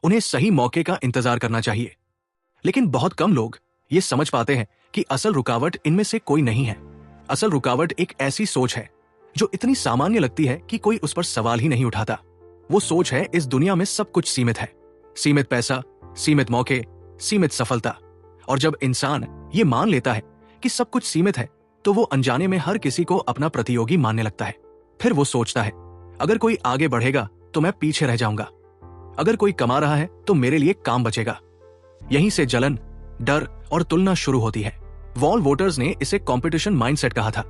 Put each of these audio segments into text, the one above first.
उन्हें सही मौके का इंतजार करना चाहिए। लेकिन बहुत कम लोग ये समझ पाते हैं कि असल रुकावट इनमें से कोई नहीं है। असल रुकावट एक ऐसी सोच है जो इतनी सामान्य लगती है कि कोई उस पर सवाल ही नहीं उठाता। वो सोच है इस दुनिया में सब कुछ सीमित है, सीमित पैसा, सीमित मौके, सीमित सफलता। और जब इंसान ये मान लेता है कि सब कुछ सीमित है तो वो अनजाने में हर किसी को अपना प्रतियोगी मानने लगता है। फिर वो सोचता है अगर कोई आगे बढ़ेगा तो मैं पीछे रह जाऊंगा, अगर कोई कमा रहा है तो मेरे लिए काम बचेगा। यहीं से जलन, डर और तुलना शुरू होती है। वॉल वोटर्स ने इसे कंपटीशन माइंडसेट कहा था।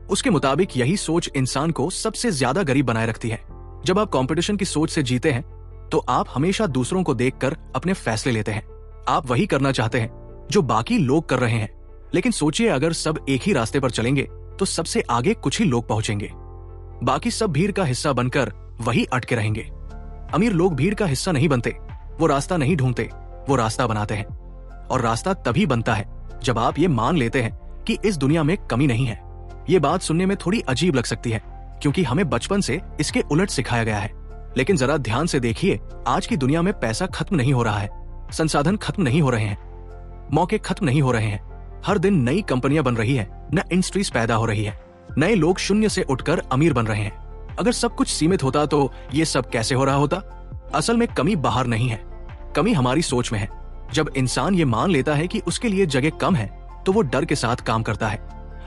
उसके मुताबिक यही सोच इंसान को सबसे ज्यादा गरीब बनाए रखती है। जब आप कंपटीशन की सोच से जीते हैं तो आप हमेशा दूसरों को देखकर अपने फैसले लेते हैं। आप वही करना चाहते हैं जो बाकी लोग कर रहे हैं। लेकिन सोचिए अगर सब एक ही रास्ते पर चलेंगे तो सबसे आगे कुछ ही लोग पहुंचेंगे, बाकी सब भीड़ का हिस्सा बनकर वही अटके रहेंगे। अमीर लोग भीड़ का हिस्सा नहीं बनते, वो रास्ता नहीं ढूंढते, वो रास्ता बनाते हैं। और रास्ता तभी बनता है जब आप ये मान लेते हैं कि इस दुनिया में कमी नहीं है। ये बात सुनने में थोड़ी अजीब लग सकती है क्योंकि हमें बचपन से इसके उलट सिखाया गया है। लेकिन जरा ध्यान से देखिए, आज की दुनिया में पैसा खत्म नहीं हो रहा है, संसाधन खत्म नहीं हो रहे हैं, मौके खत्म नहीं हो रहे हैं। हर दिन नई कंपनियां बन रही है, नई इंडस्ट्रीज पैदा हो रही है, नए लोग शून्य से उठकर अमीर बन रहे हैं। अगर सब कुछ सीमित होता तो ये सब कैसे हो रहा होता? असल में कमी बाहर नहीं है, कमी हमारी सोच में है। जब इंसान ये मान लेता है कि उसके लिए जगह कम है तो वो डर के साथ काम करता है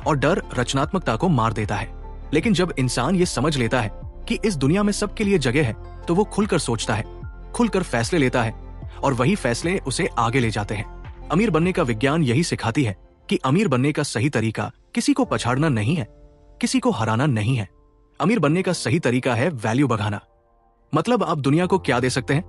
और डर रचनात्मकता को मार देता है। लेकिन जब इंसान ये समझ लेता है कि इस दुनिया में सबके लिए जगह है तो वो खुलकर सोचता है, खुलकर फैसले लेता है और वही फैसले उसे आगे ले जाते हैं। अमीर बनने का विज्ञान यही सिखाती है कि अमीर बनने का सही तरीका किसी को पछाड़ना नहीं है, किसी को हराना नहीं है। अमीर बनने का सही तरीका है वैल्यू बढ़ाना। मतलब आप दुनिया को क्या दे सकते हैं,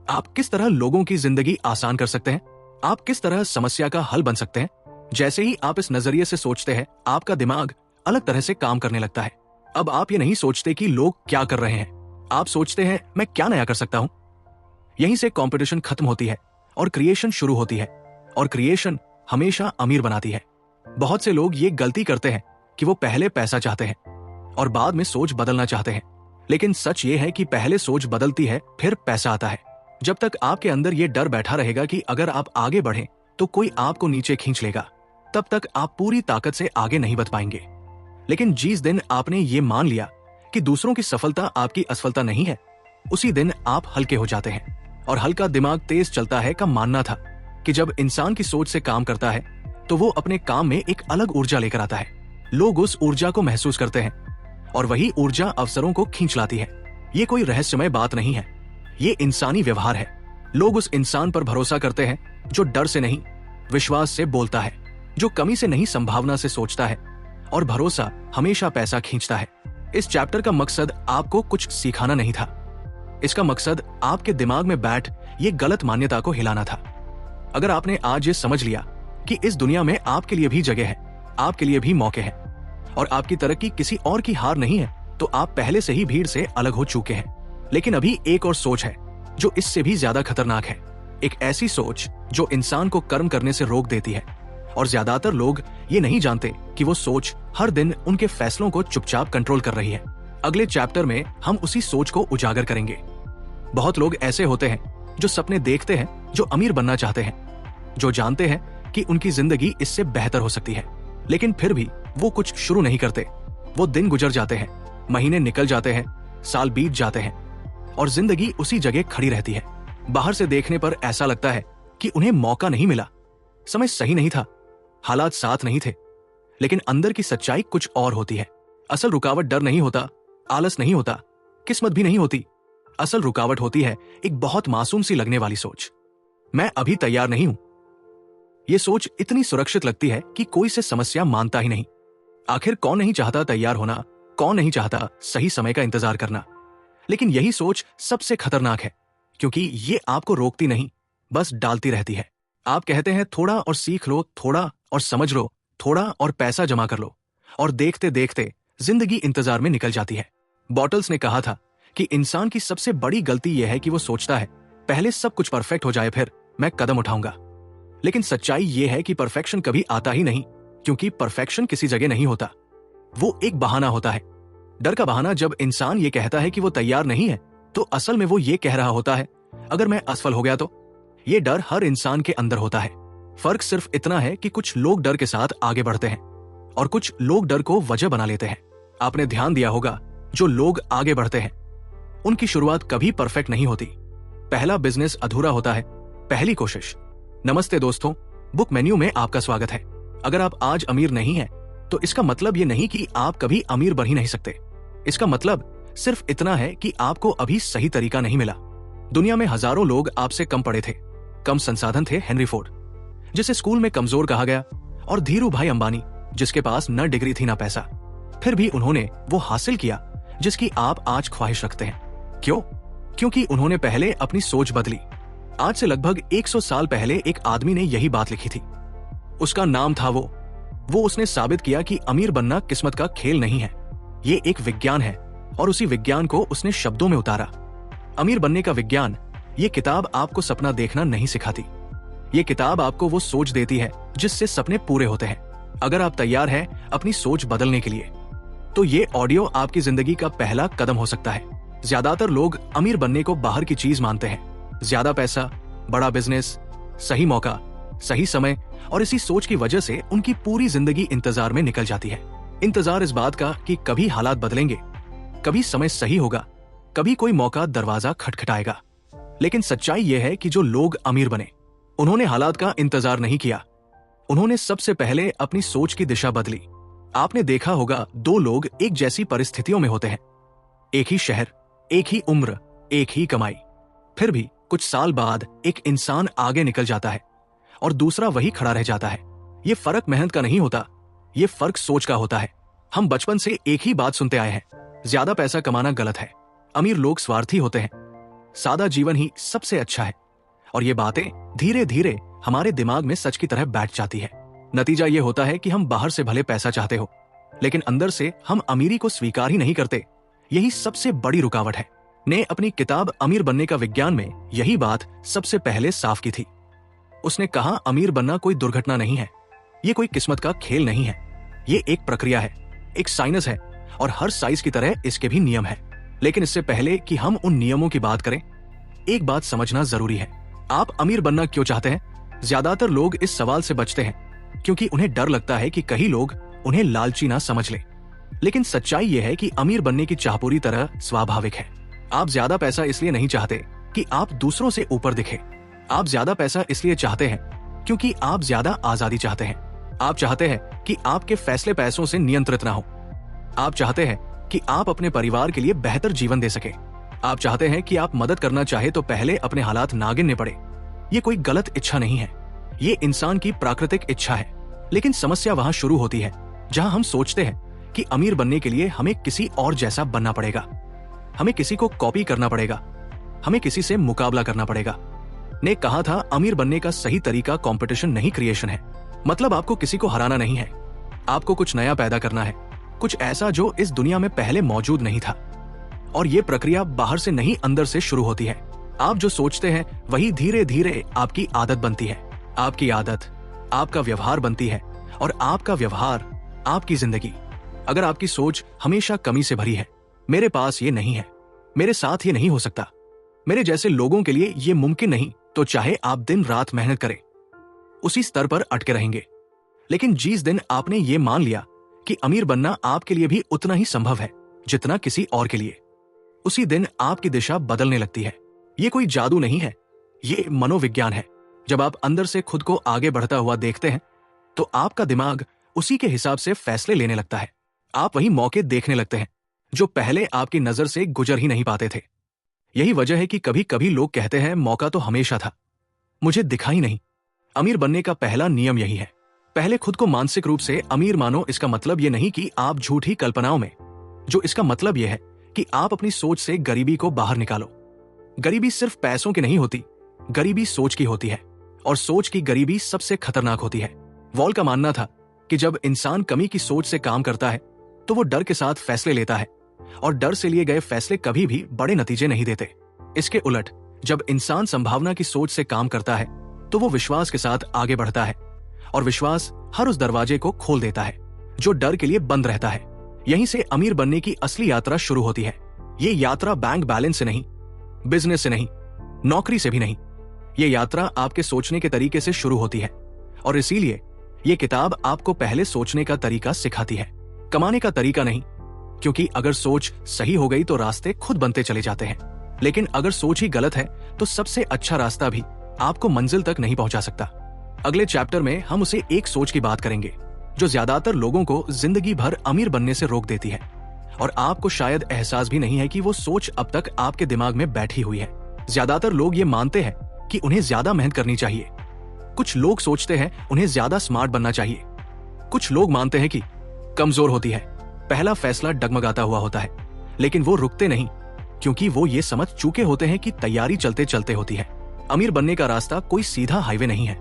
आप किस तरह लोगों की जिंदगी आसान कर सकते हैं, आप किस तरह समस्या का हल बन सकते हैं। जैसे ही आप इस नजरिए से सोचते हैं आपका दिमाग अलग तरह से काम करने लगता है। अब आप ये नहीं सोचते कि लोग क्या कर रहे हैं, आप सोचते हैं मैं क्या नया कर सकता हूं। यहीं से कंपटीशन खत्म होती है और क्रिएशन शुरू होती है। और क्रिएशन हमेशा अमीर बनाती है। बहुत से लोग ये गलती करते हैं कि वो पहले पैसा चाहते हैं और बाद में सोच बदलना चाहते हैं। लेकिन सच ये है कि पहले सोच बदलती है फिर पैसा आता है। जब तक आपके अंदर ये डर बैठा रहेगा कि अगर आप आगे बढ़ें तो कोई आपको नीचे खींच लेगा, तब तक आप पूरी ताकत से आगे नहीं बढ़ पाएंगे। लेकिन जिस दिन आपने ये मान लिया कि दूसरों की सफलता आपकी असफलता नहीं है, उसी दिन आप हल्के हो जाते हैं। और हल्का दिमाग तेज चलता है का मानना था कि जब इंसान की सोच से काम करता है तो वो अपने काम में एक अलग ऊर्जा लेकर आता है। लोग उस ऊर्जा को महसूस करते हैं और वही ऊर्जा अवसरों को खींच लाती है। ये कोई रहस्यमय बात नहीं है, ये इंसानी व्यवहार है। लोग उस इंसान पर भरोसा करते हैं जो डर से नहीं, विश्वास से बोलता है, जो कमी से नहीं संभावना से सोचता है। और भरोसा हमेशा पैसा खींचता है। इस चैप्टर का मकसद आपको कुछ सिखाना नहीं था, इसका मकसद आपके दिमाग में बैठ ये गलत मान्यता को हिलाना था। अगर आपने आज ये समझ लिया कि इस दुनिया में आपके लिए भी जगह है, आपके लिए भी मौके हैं और आपकी तरक्की किसी और की हार नहीं है, तो आप पहले से ही भीड़ से अलग हो चुके हैं। लेकिन अभी एक और सोच है जो इससे भी ज्यादा खतरनाक है। एक ऐसी सोच जो इंसान को कर्म करने से रोक देती है। और ज्यादातर लोग ये नहीं जानते कि वो सोच हर दिन उनके फैसलों को चुपचाप कंट्रोल कर रही है। अगले चैप्टर में हम उसी सोच को उजागर करेंगे। बहुत लोग ऐसे होते हैं जो सपने देखते हैं, जो अमीर बनना चाहते हैं, जो जानते हैं कि उनकी जिंदगी इससे बेहतर हो सकती है, लेकिन फिर भी वो कुछ शुरू नहीं करते। वो दिन गुजर जाते हैं, महीने निकल जाते हैं, साल बीत जाते हैं और जिंदगी उसी जगह खड़ी रहती है। बाहर से देखने पर ऐसा लगता है कि उन्हें मौका नहीं मिला, समय सही नहीं था, हालात साथ नहीं थे। लेकिन अंदर की सच्चाई कुछ और होती है। असल रुकावट डर नहीं होता, आलस नहीं होता, किस्मत भी नहीं होती। असल रुकावट होती है एक बहुत मासूम सी लगने वाली सोच, मैं अभी तैयार नहीं हूं। यह सोच इतनी सुरक्षित लगती है कि कोई से समस्या मानता ही नहीं। आखिर कौन नहीं चाहता तैयार होना, कौन नहीं चाहता सही समय का इंतजार करना। लेकिन यही सोच सबसे खतरनाक है क्योंकि ये आपको रोकती नहीं, बस डालती रहती है। आप कहते हैं थोड़ा और सीख लो, थोड़ा और समझ लो, थोड़ा और पैसा जमा कर लो, और देखते देखते जिंदगी इंतजार में निकल जाती है। बॉटल्स ने कहा था कि इंसान की सबसे बड़ी गलती यह है कि वो सोचता है पहले सब कुछ परफेक्ट हो जाए फिर मैं कदम उठाऊंगा। लेकिन सच्चाई यह है कि परफेक्शन कभी आता ही नहीं, क्योंकि परफेक्शन किसी जगह नहीं होता, वो एक बहाना होता है। डर का बहाना। जब इंसान ये कहता है कि वो तैयार नहीं है तो असल में वो ये कह रहा होता है अगर मैं असफल हो गया तो? ये डर हर इंसान के अंदर होता है। फर्क सिर्फ इतना है कि कुछ लोग डर के साथ आगे बढ़ते हैं और कुछ लोग डर को वजह बना लेते हैं। आपने ध्यान दिया होगा, जो लोग आगे बढ़ते हैं उनकी शुरुआत कभी परफेक्ट नहीं होती। पहला बिजनेस अधूरा होता है, पहली कोशिश। नमस्ते दोस्तों, बुक मेन्यू में आपका स्वागत है। अगर आप आज अमीर नहीं हैं, तो इसका मतलब ये नहीं कि आप कभी अमीर बन ही नहीं सकते। इसका मतलब सिर्फ इतना है कि आपको अभी सही तरीका नहीं मिला। दुनिया में हजारों लोग आपसे कम पढ़े थे, कम संसाधन थे। हेनरी फोर्ड, जिसे स्कूल में कमजोर कहा गया, और धीरू भाई अंबानी, जिसके पास न डिग्री थी न पैसा, फिर भी उन्होंने वो हासिल किया जिसकी आप आज ख्वाहिश रखते हैं। क्यों? क्योंकि उन्होंने पहले अपनी सोच बदली। आज से लगभग 100 साल पहले एक आदमी ने यही बात लिखी थी। उसका नाम था वो उसने साबित किया कि अमीर बनना किस्मत का खेल नहीं है, ये एक विज्ञान है, और उसी विज्ञान को उसने शब्दों में उतारा। अमीर बनने का विज्ञान। ये किताब आपको सपना देखना नहीं सिखाती, ये किताब आपको वो सोच देती है जिससे सपने पूरे होते हैं। अगर आप तैयार हैं अपनी सोच बदलने के लिए, तो ये ऑडियो आपकी जिंदगी का पहला कदम हो सकता है। ज्यादातर लोग अमीर बनने को बाहर की चीज मानते हैं, ज्यादा पैसा, बड़ा बिजनेस, सही मौका, सही समय, और इसी सोच की वजह से उनकी पूरी जिंदगी इंतजार में निकल जाती है। इंतजार इस बात का कि कभी हालात बदलेंगे, कभी समय सही होगा, कभी कोई मौका दरवाजा खटखटाएगा। लेकिन सच्चाई यह है कि जो लोग अमीर बने, उन्होंने हालात का इंतजार नहीं किया, उन्होंने सबसे पहले अपनी सोच की दिशा बदली। आपने देखा होगा, दो लोग एक जैसी परिस्थितियों में होते हैं, एक ही शहर, एक ही उम्र, एक ही कमाई, फिर भी कुछ साल बाद एक इंसान आगे निकल जाता है और दूसरा वही खड़ा रह जाता है। ये फर्क मेहनत का नहीं होता, ये फर्क सोच का होता है। हम बचपन से एक ही बात सुनते आए हैं, ज्यादा पैसा कमाना गलत है, अमीर लोग स्वार्थी होते हैं, सादा जीवन ही सबसे अच्छा है। और ये बातें धीरे धीरे हमारे दिमाग में सच की तरह बैठ जाती है। नतीजा ये होता है कि हम बाहर से भले पैसा चाहते हो, लेकिन अंदर से हम अमीरी को स्वीकार ही नहीं करते। यही सबसे बड़ी रुकावट है। ने अपनी किताब अमीर बनने का विज्ञान में यही बात सबसे पहले साफ की थी। उसने कहा, अमीर बनना कोई दुर्घटना नहीं है, ये कोई किस्मत का खेल नहीं है, ये एक प्रक्रिया है, एक साइंस है, और हर साइंस की तरह इसके भी नियम है। लेकिन इससे पहले कि हम उन नियमों की बात करें, एक बात समझना जरूरी है। आप अमीर बनना क्यों चाहते हैं? ज्यादातर लोग इस सवाल से बचते हैं क्योंकि उन्हें डर लगता है कि कहीं लोग उन्हें लालची ना समझ लें। लेकिन सच्चाई यह है कि अमीर बनने की चाह पूरी तरह स्वाभाविक है। आप ज्यादा पैसा इसलिए नहीं चाहते कि आप दूसरों से ऊपर दिखे, आप ज्यादा पैसा इसलिए चाहते हैं क्योंकि आप ज्यादा आजादी चाहते हैं। आप चाहते हैं कि आपके फैसले पैसों से नियंत्रित ना हो। आप चाहते हैं कि आप अपने परिवार के लिए बेहतर जीवन दे सके। आप चाहते हैं कि आप मदद करना चाहे तो पहले अपने हालात ना गिनने पड़े। ये कोई गलत इच्छा नहीं है, ये इंसान की प्राकृतिक इच्छा है। लेकिन समस्या वहां शुरू होती है जहां हम सोचते हैं कि अमीर बनने के लिए हमें किसी और जैसा बनना पड़ेगा, हमें किसी को कॉपी करना पड़ेगा, हमें किसी से मुकाबला करना पड़ेगा। ने कहा था, अमीर बनने का सही तरीका कंपटीशन नहीं क्रिएशन है। मतलब आपको किसी को हराना नहीं है, आपको कुछ नया पैदा करना है, कुछ ऐसा जो इस दुनिया में पहले मौजूद नहीं था। और ये प्रक्रिया बाहर से नहीं अंदर से शुरू होती है। आप जो सोचते हैं वही धीरे धीरे आपकी आदत बनती है, आपकी आदत आपका व्यवहार बनती है, और आपका व्यवहार आपकी जिंदगी। अगर आपकी सोच हमेशा कमी से भरी है, मेरे पास ये नहीं है, मेरे साथ ये नहीं हो सकता, मेरे जैसे लोगों के लिए ये मुमकिन नहीं, तो चाहे आप दिन रात मेहनत करें, उसी स्तर पर अटके रहेंगे। लेकिन जिस दिन आपने ये मान लिया कि अमीर बनना आपके लिए भी उतना ही संभव है जितना किसी और के लिए, उसी दिन आपकी दिशा बदलने लगती है। ये कोई जादू नहीं है, ये मनोविज्ञान है। जब आप अंदर से खुद को आगे बढ़ता हुआ देखते हैं, तो आपका दिमाग उसी के हिसाब से फैसले लेने लगता है। आप वही मौके देखने लगते हैं जो पहले आपकी नजर से गुजर ही नहीं पाते थे। यही वजह है कि कभी कभी लोग कहते हैं, मौका तो हमेशा था, मुझे दिखा ही नहीं। अमीर बनने का पहला नियम यही है, पहले खुद को मानसिक रूप से अमीर मानो। इसका मतलब यह नहीं कि आप झूठी कल्पनाओं में, जो इसका मतलब यह है कि आप अपनी सोच से गरीबी को बाहर निकालो। गरीबी सिर्फ पैसों की नहीं होती, गरीबी सोच की होती है, और सोच की गरीबी सबसे खतरनाक होती है। वॉल का मानना था कि जब इंसान कमी की सोच से काम करता है तो वो डर के साथ फैसले लेता है, और डर से लिए गए फैसले कभी भी बड़े नतीजे नहीं देते। इसके उलट जब इंसान संभावना की सोच से काम करता है तो वो विश्वास के साथ आगे बढ़ता है, और विश्वास हर उस दरवाजे को खोल देता है जो डर के लिए बंद रहता है। यहीं से अमीर बनने की असली यात्रा शुरू होती है। ये यात्रा बैंक बैलेंस से नहीं, बिजनेस से नहीं, नौकरी से भी नहीं। ये यात्रा आपके सोचने के तरीके से शुरू होती है और इसीलिए ये किताब आपको पहले सोचने का तरीका सिखाती है, कमाने का तरीका नहीं। क्योंकि अगर सोच सही हो गई तो रास्ते खुद बनते चले जाते हैं, लेकिन अगर सोच ही गलत है तो सबसे अच्छा रास्ता भी आपको मंजिल तक नहीं पहुंचा सकता। अगले चैप्टर में हम उसे एक सोच की बात करेंगे जो ज्यादातर लोगों को जिंदगी भर अमीर बनने से रोक देती है और आपको शायद एहसास भी नहीं है कि वो सोच अब तक आपके दिमाग में बैठी हुई है। ज्यादातर लोग ये मानते हैं कि उन्हें ज्यादा मेहनत करनी चाहिए। कुछ लोग सोचते हैं उन्हें ज्यादा स्मार्ट बनना चाहिए। कुछ लोग मानते हैं कि कमजोर होती है, पहला फैसला डगमगाता हुआ होता है, लेकिन वो रुकते नहीं क्योंकि वो ये समझ चुके होते हैं कि तैयारी चलते चलते होती है। अमीर बनने का रास्ता कोई सीधा हाईवे नहीं है,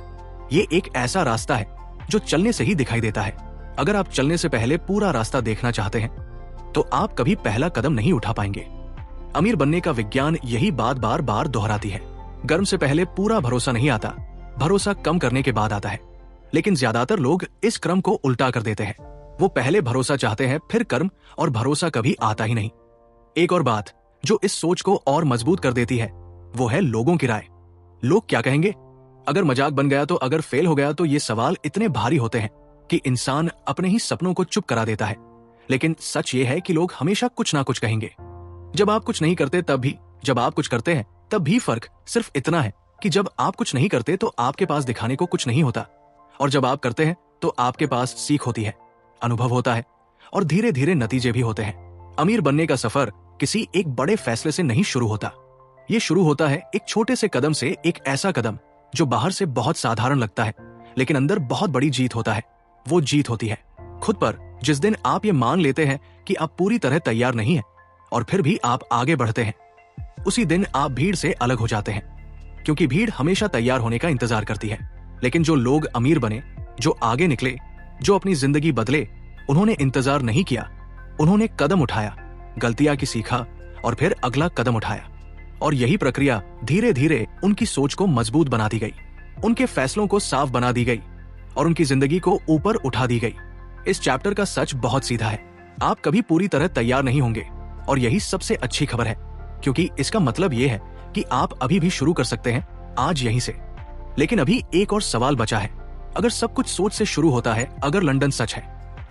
ये एक ऐसा रास्ता है जो चलने से ही दिखाई देता है। अगर आप चलने से पहले पूरा रास्ता देखना चाहते हैं तो आप कभी पहला कदम नहीं उठा पाएंगे। अमीर बनने का विज्ञान यही बात बार बार दोहराती है। गर्म से पहले पूरा भरोसा नहीं आता, भरोसा कम करने के बाद आता है। लेकिन ज्यादातर लोग इस क्रम को उल्टा कर देते हैं। वो पहले भरोसा चाहते हैं, फिर कर्म, और भरोसा कभी आता ही नहीं। एक और बात जो इस सोच को और मजबूत कर देती है वो है लोगों की राय। लोग क्या कहेंगे, अगर मजाक बन गया तो, अगर फेल हो गया तो, ये सवाल इतने भारी होते हैं कि इंसान अपने ही सपनों को चुप करा देता है। लेकिन सच ये है कि लोग हमेशा कुछ ना कुछ कहेंगे। जब आप कुछ नहीं करते तब भी, जब आप कुछ करते हैं तब भी फर्क सिर्फ इतना है कि जब आप कुछ नहीं करते तो आपके पास दिखाने को कुछ नहीं होता, और जब आप करते हैं तो आपके पास सीख होती है, अनुभव होता है और धीरे धीरे नतीजे भी होते हैं। अमीर बनने का सफर किसी एक बड़े फैसले से नहीं शुरू होता। ये शुरू होता है एक छोटे से कदम से, एक ऐसा कदम जो बाहर से बहुत साधारण लगता है लेकिन अंदर बहुत बड़ी जीत होता है। वो जीत होती है खुद पर। जिस दिन आप ये मान लेते हैं कि आप पूरी तरह तैयार नहीं हैं और फिर भी आप आगे बढ़ते हैं, उसी दिन आप भीड़ से अलग हो जाते हैं। क्योंकि भीड़ हमेशा तैयार होने का इंतजार करती है, लेकिन जो लोग अमीर बने, जो आगे निकले, जो अपनी जिंदगी बदले, उन्होंने इंतजार नहीं किया, उन्होंने कदम उठाया, गलतियां की सीखा और फिर अगला कदम उठाया। और यही प्रक्रिया धीरे धीरे उनकी सोच को मजबूत बना दी गई, उनके फैसलों को साफ बना दी गई और उनकी जिंदगी को ऊपर उठा दी गई। इस चैप्टर का सच बहुत सीधा है, आप कभी पूरी तरह तैयार नहीं होंगे और यही सबसे अच्छी खबर है, क्योंकि इसका मतलब ये है कि आप अभी भी शुरू कर सकते हैं, आज यहीं से। लेकिन अभी एक और सवाल बचा है। अगर सब कुछ सोच से शुरू होता है, अगर लंदन सच है,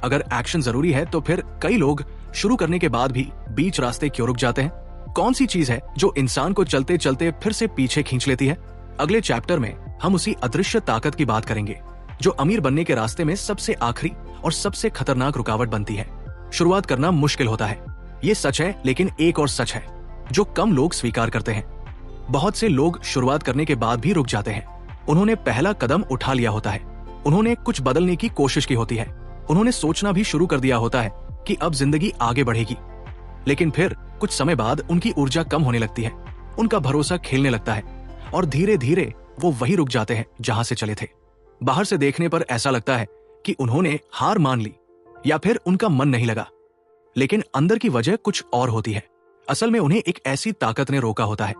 अगर एक्शन जरूरी है, तो फिर कई लोग शुरू करने के बाद भी बीच रास्ते क्यों रुक जाते हैं? कौन सी चीज है जो इंसान को चलते चलते फिर से पीछे खींच लेती है? अगले चैप्टर में हम उसी अदृश्य ताकत की बात करेंगे जो अमीर बनने के रास्ते में सबसे आखिरी और सबसे खतरनाक रुकावट बनती है। शुरुआत करना मुश्किल होता है, ये सच है, लेकिन एक और सच है जो कम लोग स्वीकार करते हैं। बहुत से लोग शुरुआत करने के बाद भी रुक जाते हैं। उन्होंने पहला कदम उठा लिया होता है, उन्होंने कुछ बदलने की कोशिश की होती है, उन्होंने सोचना भी शुरू कर दिया होता है कि अब जिंदगी आगे बढ़ेगी, लेकिन फिर कुछ समय बाद उनकी ऊर्जा कम होने लगती है, उनका भरोसा खेलने लगता है और धीरे धीरे वो वही रुक जाते हैं जहां से चले थे। बाहर से देखने पर ऐसा लगता है कि उन्होंने हार मान ली या फिर उनका मन नहीं लगा, लेकिन अंदर की वजह कुछ और होती है। असल में उन्हें एक ऐसी ताकत ने रोका होता है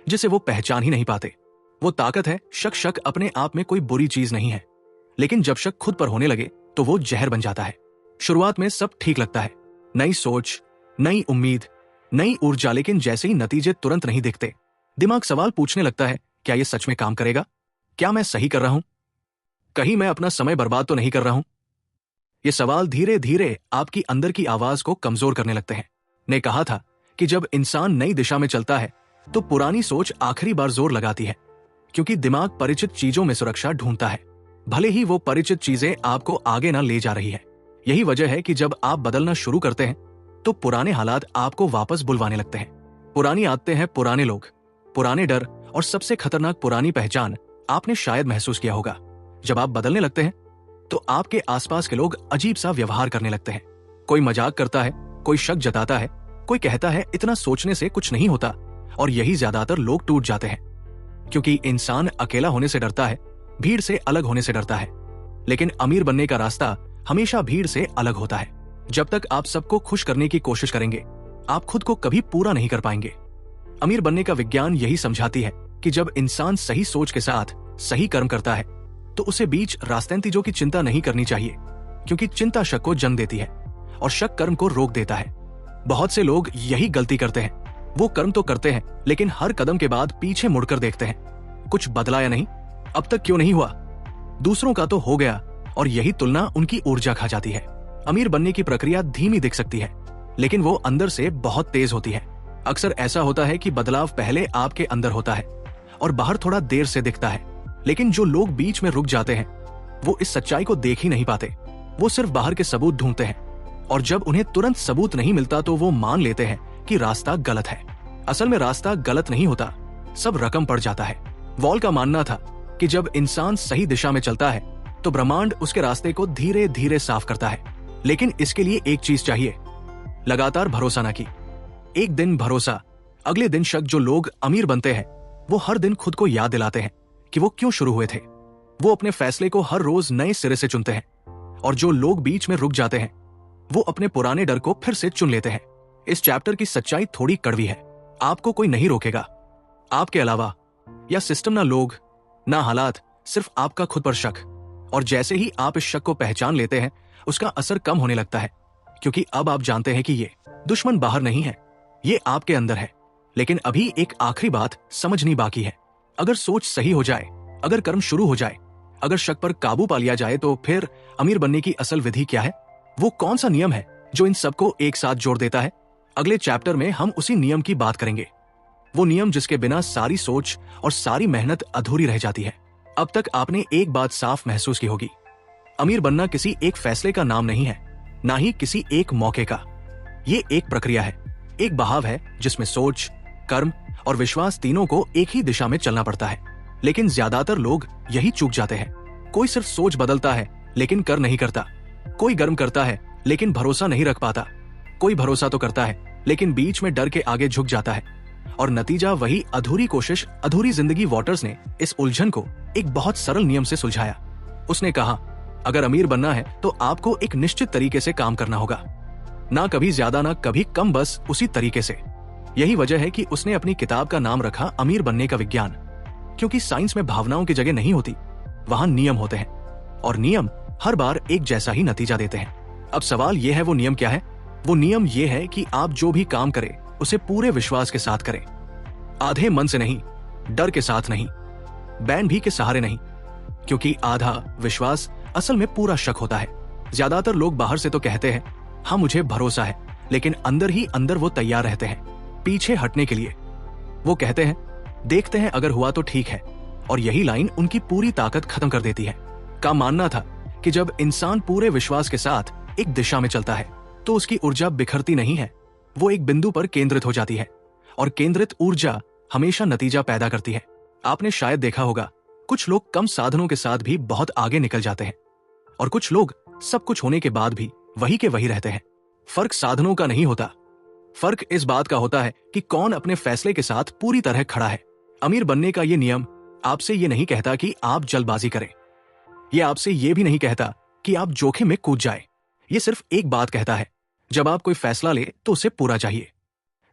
जिसे वो पहचान ही नहीं पाते। वो ताकत है शक। शक अपने आप में कोई बुरी चीज नहीं है, लेकिन जब शक खुद पर होने लगे तो वो जहर बन जाता है। शुरुआत में सब ठीक लगता है, नई सोच, नई उम्मीद, नई ऊर्जा, लेकिन जैसे ही नतीजे तुरंत नहीं दिखते, दिमाग सवाल पूछने लगता है, क्या ये सच में काम करेगा? क्या मैं सही कर रहा हूं? कहीं मैं अपना समय बर्बाद तो नहीं कर रहा हूं? ये सवाल धीरे धीरे आपकी अंदर की आवाज को कमजोर करने लगते हैं। ने कहा था कि जब इंसान नई दिशा में चलता है तो पुरानी सोच आखिरी बार जोर लगाती है, क्योंकि दिमाग परिचित चीजों में सुरक्षा ढूंढता है, भले ही वो परिचित चीजें आपको आगे ना ले जा रही है। यही वजह है कि जब आप बदलना शुरू करते हैं तो पुराने हालात आपको वापस बुलवाने लगते हैं। पुरानी आदतें हैं, पुराने लोग, पुराने डर और सबसे खतरनाक पुरानी पहचान। आपने शायद महसूस किया होगा, जब आप बदलने लगते हैं तो आपके आसपास के लोग अजीब सा व्यवहार करने लगते हैं। कोई मजाक करता है, कोई शक जताता है, कोई कहता है इतना सोचने से कुछ नहीं होता, और यही ज्यादातर लोग टूट जाते हैं, क्योंकि इंसान अकेला होने से डरता है, भीड़ से अलग होने से डरता है। लेकिन अमीर बनने का रास्ता हमेशा भीड़ से अलग होता है। जब तक आप सबको खुश करने की कोशिश करेंगे, आप खुद को कभी पूरा नहीं कर पाएंगे। अमीर बनने का विज्ञान यही समझाती है कि जब इंसान सही सोच के साथ सही कर्म करता है तो उसे बीच रास्ते की चिंता नहीं करनी चाहिए, क्योंकि चिंता शक को जन्म देती है और शक कर्म को रोक देता है। बहुत से लोग यही गलती करते हैं, वो कर्म तो करते हैं लेकिन हर कदम के बाद पीछे मुड़कर देखते हैं, कुछ बदला या नहीं, अब तक क्यों नहीं हुआ, दूसरों का तो हो गया, और यही तुलना उनकी ऊर्जा खा जाती है। अमीर बनने की प्रक्रिया धीमी दिख सकती है लेकिन वो अंदर से बहुत तेज होती है। अक्सर ऐसा होता है कि बदलाव पहले आपके अंदर होता है और बाहर थोड़ा देर से दिखता है, लेकिन जो लोग बीच में रुक जाते हैं वो इस सच्चाई को देख ही नहीं पाते। वो सिर्फ बाहर के सबूत ढूंढते हैं और जब उन्हें तुरंत सबूत नहीं मिलता तो वो मान लेते हैं कि रास्ता गलत है। असल में रास्ता गलत नहीं होता, सब रकम पड़ जाता है। वॉल का मानना था कि जब इंसान सही दिशा में चलता है तो ब्रह्मांड उसके रास्ते को धीरे धीरे साफ करता है, लेकिन इसके लिए एक चीज चाहिए, लगातार भरोसा न की। एक दिन भरोसा, अगले दिन शक। जो लोग अमीर बनते हैं वो हर दिन खुद को याद दिलाते हैं कि वो क्यों शुरू हुए थे। वो अपने फैसले को हर रोज नए सिरे से चुनते हैं, और जो लोग बीच में रुक जाते हैं वो अपने पुराने डर को फिर से चुन लेते हैं। इस चैप्टर की सच्चाई थोड़ी कड़वी है। आपको कोई नहीं रोकेगा, आपके अलावा या सिस्टम, ना लोग ना हालात, सिर्फ आपका खुद पर शक। और जैसे ही आप इस शक को पहचान लेते हैं उसका असर कम होने लगता है, क्योंकि अब आप जानते हैं कि ये दुश्मन बाहर नहीं है, ये आपके अंदर है। लेकिन अभी एक आखिरी बात समझनी बाकी है। अगर सोच सही हो जाए, अगर कर्म शुरू हो जाए, अगर शक पर काबू पा लिया जाए, तो फिर अमीर बनने की असल विधि क्या है? वो कौन सा नियम है जो इन सबको एक साथ जोड़ देता है? अगले चैप्टर में हम उसी नियम की बात करेंगे, वो नियम जिसके बिना सारी सोच और सारी मेहनत अधूरी रह जाती है। अब तक आपने एक बात साफ महसूस की होगी, अमीर बनना किसी एक फैसले का नाम नहीं है, ना ही किसी एक मौके का। ये एक प्रक्रिया है, एक बहाव है जिसमें सोच, कर्म और विश्वास तीनों को एक ही दिशा में चलना पड़ता है। लेकिन ज्यादातर लोग यही चूक जाते हैं। कोई सिर्फ सोच बदलता है लेकिन कर नहीं करता, कोई कर्म करता है लेकिन भरोसा नहीं रख पाता, कोई भरोसा तो करता है लेकिन बीच में डर के आगे झुक जाता है, और नतीजा वही अधूरी कोशिश, अधूरी जिंदगी। वॉटर्स ने इस उलझन को एक बहुत सरल नियम से सुलझाया। उसने कहा, अगर अमीर बनना है तो आपको एक निश्चित तरीके से काम करना होगा, ना कभी ज्यादा ना कभी कम, बस उसी तरीके से। यही वजह है कि उसने अपनी किताब का नाम रखा अमीर बनने का विज्ञान, क्योंकि साइंस में भावनाओं की जगह नहीं होती, वहां नियम होते हैं, और नियम हर बार एक जैसा ही नतीजा देते हैं। अब सवाल यह है, वो नियम क्या है? वो नियम यह है कि आप जो भी काम करें उसे पूरे विश्वास के साथ करें, आधे मन से नहीं, डर के साथ नहीं, बैन भी के सहारे नहीं, क्योंकि आधा विश्वास असल में पूरा शक होता है। ज्यादातर लोग बाहर से तो कहते हैं हाँ मुझे भरोसा है, लेकिन अंदर ही अंदर वो तैयार रहते हैं पीछे हटने के लिए। वो कहते हैं देखते हैं, अगर हुआ तो ठीक है, और यही लाइन उनकी पूरी ताकत खत्म कर देती है। का मानना था कि जब इंसान पूरे विश्वास के साथ एक दिशा में चलता है तो उसकी ऊर्जा बिखरती नहीं है, वो एक बिंदु पर केंद्रित हो जाती है, और केंद्रित ऊर्जा हमेशा नतीजा पैदा करती है। आपने शायद देखा होगा, कुछ लोग कम साधनों के साथ भी बहुत आगे निकल जाते हैं, और कुछ लोग सब कुछ होने के बाद भी वही के वही रहते हैं। फर्क साधनों का नहीं होता, फर्क इस बात का होता है कि कौन अपने फैसले के साथ पूरी तरह खड़ा है। अमीर बनने का ये नियम आपसे ये नहीं कहता कि आप जल्दबाजी करें, ये आपसे ये भी नहीं कहता कि आप जोखिम में कूद जाए। ये सिर्फ एक बात कहता है, जब आप कोई फैसला ले तो उसे पूरा चाहिए।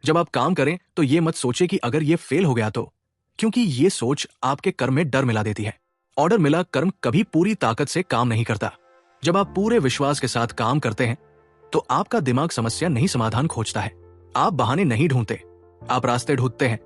जब आप काम करें तो ये मत सोचे कि अगर ये फेल हो गया तो, क्योंकि ये सोच आपके कर्म में डर मिला देती है। ऑर्डर मिला कर्म कभी पूरी ताकत से काम नहीं करता। जब आप पूरे विश्वास के साथ काम करते हैं तो आपका दिमाग समस्या नहीं समाधान खोजता है, आप बहाने नहीं ढूंढते, आप रास्ते ढूंढते हैं,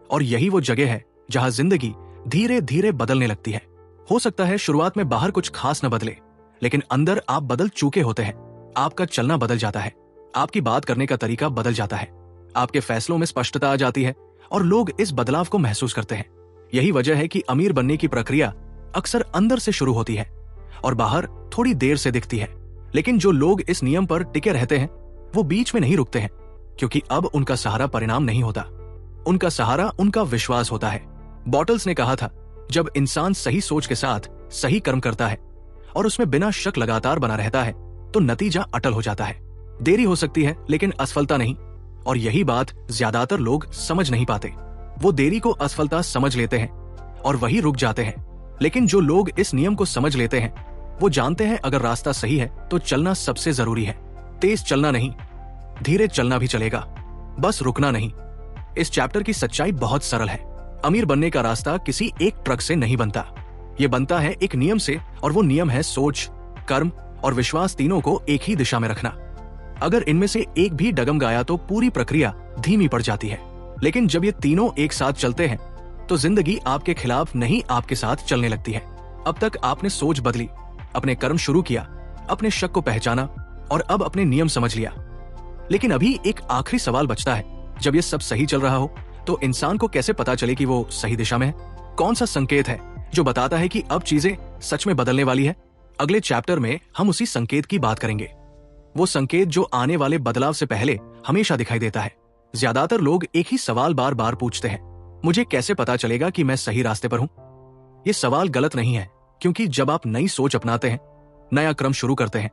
और यही वो जगह है जहां जिंदगी धीरे धीरे बदलने लगती है। हो सकता है शुरुआत में बाहर कुछ खास न बदले, लेकिन अंदर आप बदल चुके होते हैं। आपका चलना बदल जाता है, आपकी बात करने का तरीका बदल जाता है, आपके फैसलों में स्पष्टता आ जाती है, और लोग इस बदलाव को महसूस करते हैं। यही वजह है कि अमीर बनने की प्रक्रिया अक्सर अंदर से शुरू होती है और बाहर थोड़ी देर से दिखती है। लेकिन जो लोग इस नियम पर टिके रहते हैं वो बीच में नहीं रुकते हैं, क्योंकि अब उनका सहारा परिणाम नहीं होता, उनका सहारा उनका विश्वास होता है। बॉटल्स ने कहा था, जब इंसान सही सोच के साथ सही कर्म करता है और उसमें बिना शक लगातार बना रहता है तो नतीजा अटल हो जाता है। देरी हो सकती है लेकिन असफलता नहीं, और यही बात ज्यादातर लोग समझ नहीं पाते। वो देरी को असफलता समझ लेते हैं और वही रुक जाते हैं। लेकिन जो लोग इस नियम को समझ लेते हैं वो जानते हैं अगर रास्ता सही है तो चलना सबसे जरूरी है। तेज चलना नहीं, धीरे चलना भी चलेगा, बस रुकना नहीं। इस चैप्टर की सच्चाई बहुत सरल है, अमीर बनने का रास्ता किसी एक ट्रक से नहीं बनता, ये बनता है एक नियम से, और वो नियम है सोच, कर्म और विश्वास तीनों को एक ही दिशा में रखना। अगर इनमें से एक भी डगमगाया तो पूरी प्रक्रिया धीमी पड़ जाती है। लेकिन जब ये तीनों एक साथ चलते हैं तो जिंदगी आपके खिलाफ नहीं आपके साथ चलने लगती है। अब तक आपने सोच बदली, अपने कर्म शुरू किया, अपने शक को पहचाना और अब अपने नियम समझ लिया। लेकिन अभी एक आखिरी सवाल बचता है, जब ये सब सही चल रहा हो तो इंसान को कैसे पता चले कि वो सही दिशा में है? कौन सा संकेत है जो बताता है कि अब चीजें सच में बदलने वाली है? अगले चैप्टर में हम उसी संकेत की बात करेंगे, वो संकेत जो आने वाले बदलाव से पहले हमेशा दिखाई देता है। ज्यादातर लोग एक ही सवाल बार बार पूछते हैं, मुझे कैसे पता चलेगा कि मैं सही रास्ते पर हूं? ये सवाल गलत नहीं है, क्योंकि जब आप नई सोच अपनाते हैं, नया क्रम शुरू करते हैं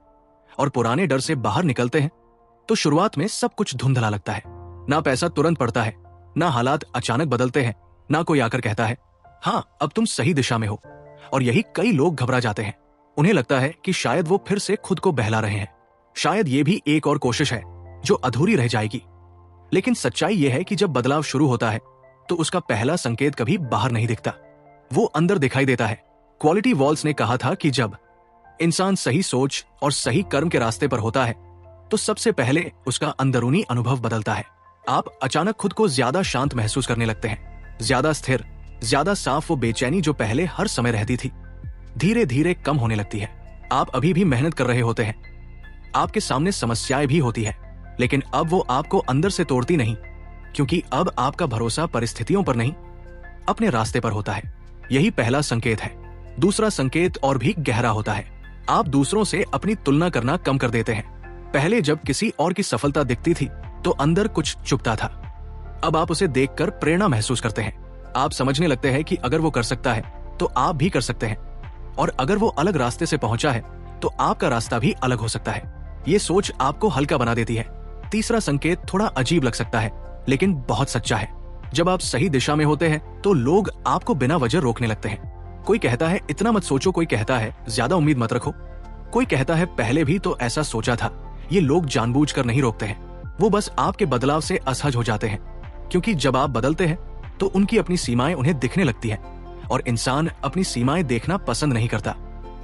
और पुराने डर से बाहर निकलते हैं तो शुरुआत में सब कुछ धुंधला लगता है। ना पैसा तुरंत पड़ता है, ना हालात अचानक बदलते हैं, ना कोई आकर कहता है हाँ अब तुम सही दिशा में हो। और यही कई लोग घबरा जाते हैं। उन्हें लगता है कि शायद वो फिर से खुद को बहला रहे हैं, शायद ये भी एक और कोशिश है जो अधूरी रह जाएगी। लेकिन सच्चाई यह है कि जब बदलाव शुरू होता है तो उसका पहला संकेत कभी बाहर नहीं दिखता, वो अंदर दिखाई देता है। क्वालिटी वॉल्स ने कहा था कि जब इंसान सही सोच और सही कर्म के रास्ते पर होता है तो सबसे पहले उसका अंदरूनी अनुभव बदलता है। आप अचानक खुद को ज्यादा शांत महसूस करने लगते हैं, ज्यादा स्थिर, ज्यादा साफ। वो बेचैनी जो पहले हर समय रहती थी धीरे धीरे कम होने लगती है। आप अभी भी मेहनत कर रहे होते हैं, आपके सामने समस्याएं भी होती है, लेकिन अब वो आपको अंदर से तोड़ती नहीं, क्योंकि अब आपका भरोसा परिस्थितियों पर नहीं अपने रास्ते पर होता है। यही पहला संकेत है। दूसरा संकेत और भी गहरा होता है। आप दूसरों से अपनी तुलना करना कम कर देते हैं। पहले जब किसी और की सफलता दिखती थी तो अंदर कुछ चुभता था, अब आप उसे देखकर प्रेरणा महसूस करते हैं। आप समझने लगते हैं कि अगर वो कर सकता है तो आप भी कर सकते हैं, और अगर वो अलग रास्ते से पहुंचा है तो आपका रास्ता भी अलग हो सकता है। ये सोच आपको हल्का बना देती है। तीसरा संकेत थोड़ा अजीब लग सकता है, लेकिन बहुत सच्चा है। जब आप सही दिशा में होते हैं तो लोग आपको बिना वजह रोकने लगते हैं। कोई कहता है इतना मत सोचो, कोई कहता है ज्यादा उम्मीद मत रखो, कोई कहता है पहले भी तो ऐसा सोचा था। ये लोग जानबूझकर नहीं रोकते हैं, वो बस आपके बदलाव से असहज हो जाते हैं, क्योंकि जब आप बदलते हैं तो उनकी अपनी सीमाएं उन्हें दिखने लगती हैं, और इंसान अपनी सीमाएं देखना पसंद नहीं करता।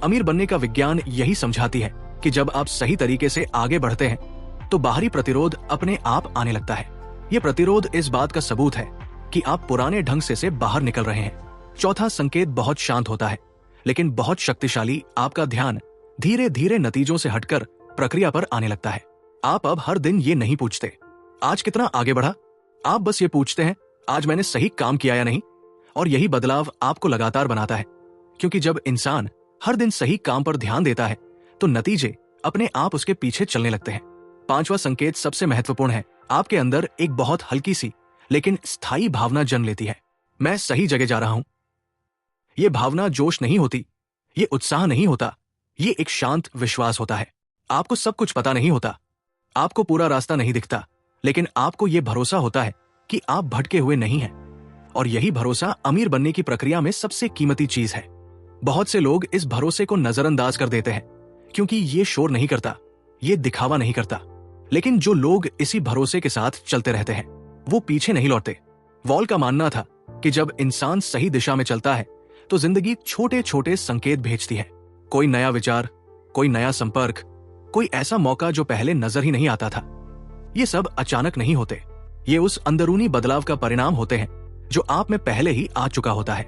अमीर बनने का विज्ञान यही समझाती है कि जब आप सही तरीके से आगे बढ़ते हैं तो बाहरी प्रतिरोध अपने आप आने लगता है। ये प्रतिरोध इस बात का सबूत है कि आप पुराने ढंग से बाहर निकल रहे हैं। चौथा संकेत बहुत शांत होता है, लेकिन बहुत शक्तिशाली। आपका ध्यान धीरे धीरे नतीजों से हटकर प्रक्रिया पर आने लगता है। आप अब हर दिन ये नहीं पूछते आज कितना आगे बढ़ा, आप बस ये पूछते हैं आज मैंने सही काम किया या नहीं। और यही बदलाव आपको लगातार बनाता है, क्योंकि जब इंसान हर दिन सही काम पर ध्यान देता है तो नतीजे अपने आप उसके पीछे चलने लगते हैं। पांचवा संकेत सबसे महत्वपूर्ण है। आपके अंदर एक बहुत हल्की सी लेकिन स्थायी भावना जन्म लेती है, मैं सही जगह जा रहा हूं। यह भावना जोश नहीं होती, ये उत्साह नहीं होता, ये एक शांत विश्वास होता है। आपको सब कुछ पता नहीं होता, आपको पूरा रास्ता नहीं दिखता, लेकिन आपको यह भरोसा होता है कि आप भटके हुए नहीं हैं। और यही भरोसा अमीर बनने की प्रक्रिया में सबसे कीमती चीज है। बहुत से लोग इस भरोसे को नजरअंदाज कर देते हैं, क्योंकि ये शोर नहीं करता, ये दिखावा नहीं करता। लेकिन जो लोग इसी भरोसे के साथ चलते रहते हैं वो पीछे नहीं लौटते। वॉल का मानना था कि जब इंसान सही दिशा में चलता है तो जिंदगी छोटे छोटे संकेत भेजती है। कोई नया विचार, कोई नया संपर्क, कोई ऐसा मौका जो पहले नजर ही नहीं आता था। ये सब अचानक नहीं होते, ये उस अंदरूनी बदलाव का परिणाम होते हैं जो आप में पहले ही आ चुका होता है।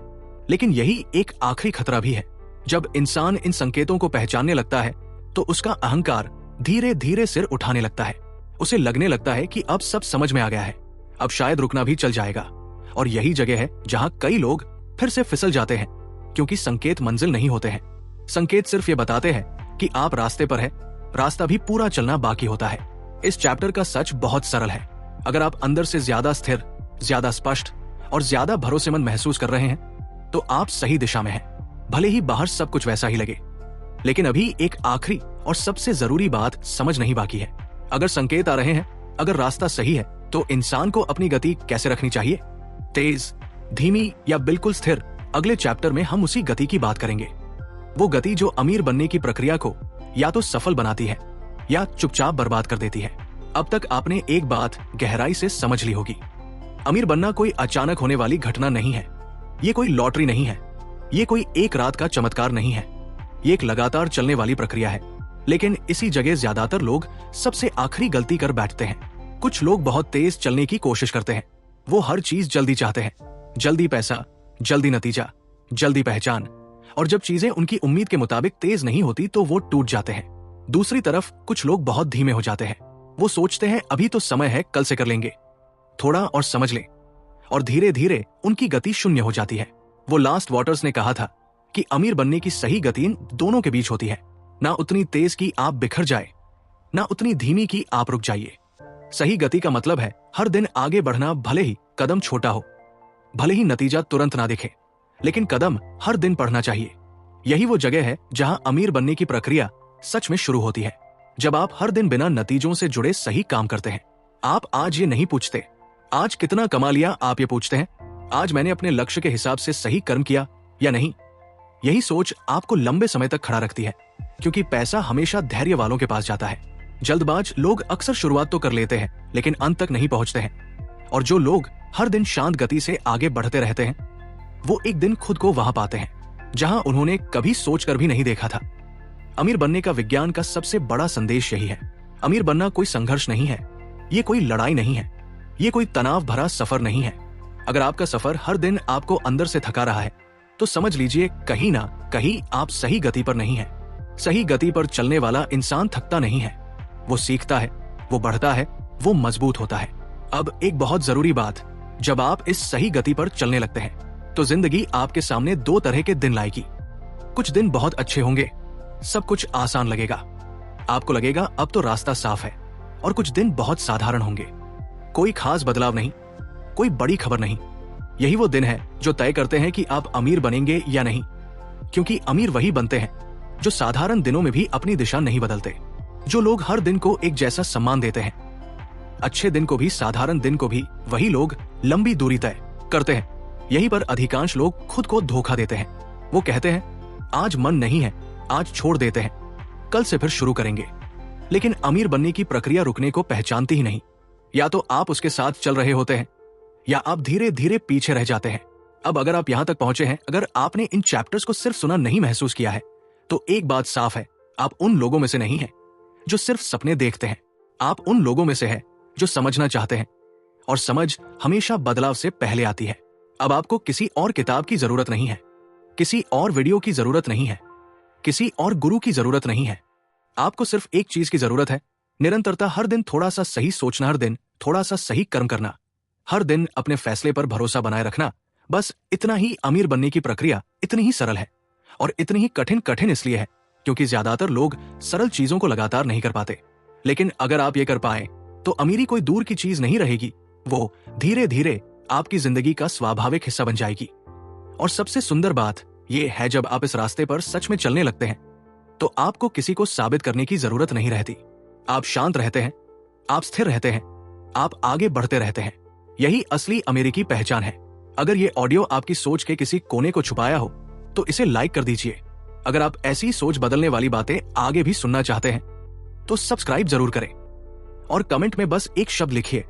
लेकिन यही एक आखिरी खतरा भी है। जब इंसान इन संकेतों को पहचानने लगता है तो उसका अहंकार धीरे धीरे सिर उठाने लगता है। उसे लगने लगता है कि अब सब समझ में आ गया है, अब शायद रुकना भी चल जाएगा। और यही जगह है जहां कई लोग फिर से फिसल जाते हैं, क्योंकि संकेत मंजिल नहीं होते हैं। संकेत सिर्फ ये बताते हैं कि आप रास्ते पर हैं, रास्ता भी पूरा चलना बाकी होता है। इस चैप्टर का सच बहुत सरल है। अगर आप अंदर से ज्यादा स्थिर, ज्यादा स्पष्ट और ज्यादा भरोसेमंद महसूस कर रहे हैं तो आप सही दिशा में हैं, भले ही बाहर सब कुछ वैसा ही लगे। लेकिन अभी एक आखिरी और सबसे जरूरी बात समझ नहीं बाकी है। अगर संकेत आ रहे हैं, अगर रास्ता सही है, तो इंसान को अपनी गति कैसे रखनी चाहिए, तेज, धीमी या बिल्कुल स्थिर? अगले चैप्टर में हम उसी गति की बात करेंगे। वो गति जो अमीर बनने की प्रक्रिया को या तो सफल बनाती है या चुपचाप बर्बाद कर देती है। अब तक आपने एक बात गहराई से समझ ली होगी, अमीर बनना कोई अचानक होने वाली घटना नहीं है, ये कोई लॉटरी नहीं है, ये कोई एक रात का चमत्कार नहीं है, ये एक लगातार चलने वाली प्रक्रिया है। लेकिन इसी जगह ज्यादातर लोग सबसे आखिरी गलती कर बैठते हैं। कुछ लोग बहुत तेज चलने की कोशिश करते हैं, वो हर चीज जल्दी चाहते हैं, जल्दी पैसा, जल्दी नतीजा, जल्दी पहचान, और जब चीजें उनकी उम्मीद के मुताबिक तेज नहीं होती तो वो टूट जाते हैं। दूसरी तरफ कुछ लोग बहुत धीमे हो जाते हैं। वो सोचते हैं अभी तो समय है, कल से कर लेंगे, थोड़ा और समझ लें, और धीरे धीरे उनकी गति शून्य हो जाती है। वो लास्ट वॉटर्स ने कहा था कि अमीर बनने की सही गति इन दोनों के बीच होती है, ना उतनी तेज कि आप बिखर जाए, ना उतनी धीमी कि आप रुक जाइए। सही गति का मतलब है हर दिन आगे बढ़ना, भले ही कदम छोटा हो, भले ही नतीजा तुरंत ना दिखे, लेकिन कदम हर दिन बढ़ना चाहिए। यही वो जगह है जहां अमीर बनने की प्रक्रिया सच में शुरू होती है, जब आप हर दिन बिना नतीजों से जुड़े सही काम करते हैं। आप आज ये नहीं पूछते आज कितना कमा लिया, आप ये पूछते हैं आज मैंने अपने लक्ष्य के हिसाब से सही कर्म किया या नहीं। यही सोच आपको लंबे समय तक खड़ा रखती है, क्योंकि पैसा हमेशा धैर्य वालों के पास जाता है। जल्दबाज लोग अक्सर शुरुआत तो कर लेते हैं लेकिन अंत तक नहीं पहुंचते हैं, और जो लोग हर दिन शांत गति से आगे बढ़ते रहते हैं वो एक दिन खुद को वहां पाते हैं जहां उन्होंने कभी सोचकर भी नहीं देखा था। अमीर बनने का विज्ञान का सबसे बड़ा संदेश यही है। अमीर बनना कोई संघर्ष नहीं है, ये कोई लड़ाई नहीं है, ये कोई तनाव भरा सफर नहीं है। अगर आपका सफर हर दिन आपको अंदर से थका रहा है तो समझ लीजिए कहीं ना कहीं आप सही गति पर नहीं है। सही गति पर चलने वाला इंसान थकता नहीं है, वो सीखता है, वो बढ़ता है, वो मजबूत होता है। अब एक बहुत जरूरी बात, जब आप इस सही गति पर चलने लगते हैं तो जिंदगी आपके सामने दो तरह के दिन लाएगी। कुछ दिन बहुत अच्छे होंगे, सब कुछ आसान लगेगा, आपको लगेगा अब तो रास्ता साफ है, और कुछ दिन बहुत साधारण होंगे, कोई खास बदलाव नहीं, कोई बड़ी खबर नहीं। यही वो दिन है जो तय करते हैं कि आप अमीर बनेंगे या नहीं, क्योंकि अमीर वही बनते हैं जो साधारण दिनों में भी अपनी दिशा नहीं बदलते, जो लोग हर दिन को एक जैसा सम्मान देते हैं, अच्छे दिन को भी साधारण दिन को भी। वही लोग लंबी दूरी तय करते हैं। यहीं पर अधिकांश लोग खुद को धोखा देते हैं। वो कहते हैं आज मन नहीं है, आज छोड़ देते हैं, कल से फिर शुरू करेंगे। लेकिन अमीर बनने की प्रक्रिया रुकने को पहचानती ही नहीं। या तो आप उसके साथ चल रहे होते हैं या आप धीरे धीरे पीछे रह जाते हैं। अब अगर आप यहां तक पहुंचे हैं, अगर आपने इन चैप्टर्स को सिर्फ सुना नहीं महसूस किया है, तो एक बात साफ है, आप उन लोगों में से नहीं हैं जो सिर्फ सपने देखते हैं। आप उन लोगों में से हैं जो समझना चाहते हैं, और समझ हमेशा बदलाव से पहले आती है। अब आपको किसी और किताब की जरूरत नहीं है, किसी और वीडियो की जरूरत नहीं है, किसी और गुरु की जरूरत नहीं है। आपको सिर्फ एक चीज की जरूरत है, निरंतरता। हर दिन थोड़ा सा सही सोचना, हर दिन थोड़ा सा सही कर्म करना, हर दिन अपने फैसले पर भरोसा बनाए रखना। बस इतना ही अमीर बनने की प्रक्रिया इतनी ही सरल है, और इतनी ही कठिन इसलिए है क्योंकि ज्यादातर लोग सरल चीजों को लगातार नहीं कर पाते। लेकिन अगर आप ये कर पाए तो अमीरी कोई दूर की चीज नहीं रहेगी, वो धीरे धीरे आपकी जिंदगी का स्वाभाविक हिस्सा बन जाएगी। और सबसे सुंदर बात यह है, जब आप इस रास्ते पर सच में चलने लगते हैं तो आपको किसी को साबित करने की जरूरत नहीं रहती। आप शांत रहते हैं, आप स्थिर रहते हैं, आप आगे बढ़ते रहते हैं। यही असली अमीरी की पहचान है। अगर ये ऑडियो आपकी सोच के किसी कोने को छुपाया हो तो इसे लाइक कर दीजिए। अगर आप ऐसी सोच बदलने वाली बातें आगे भी सुनना चाहते हैं तो सब्सक्राइब जरूर करें, और कमेंट में बस एक शब्द लिखिए,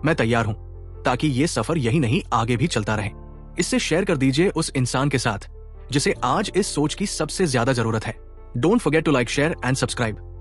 मैं तैयार हूं, ताकि ये सफर यही नहीं आगे भी चलता रहे। इससे शेयर कर दीजिए उस इंसान के साथ जिसे आज इस सोच की सबसे ज्यादा जरूरत है। Don't forget to like, share and subscribe.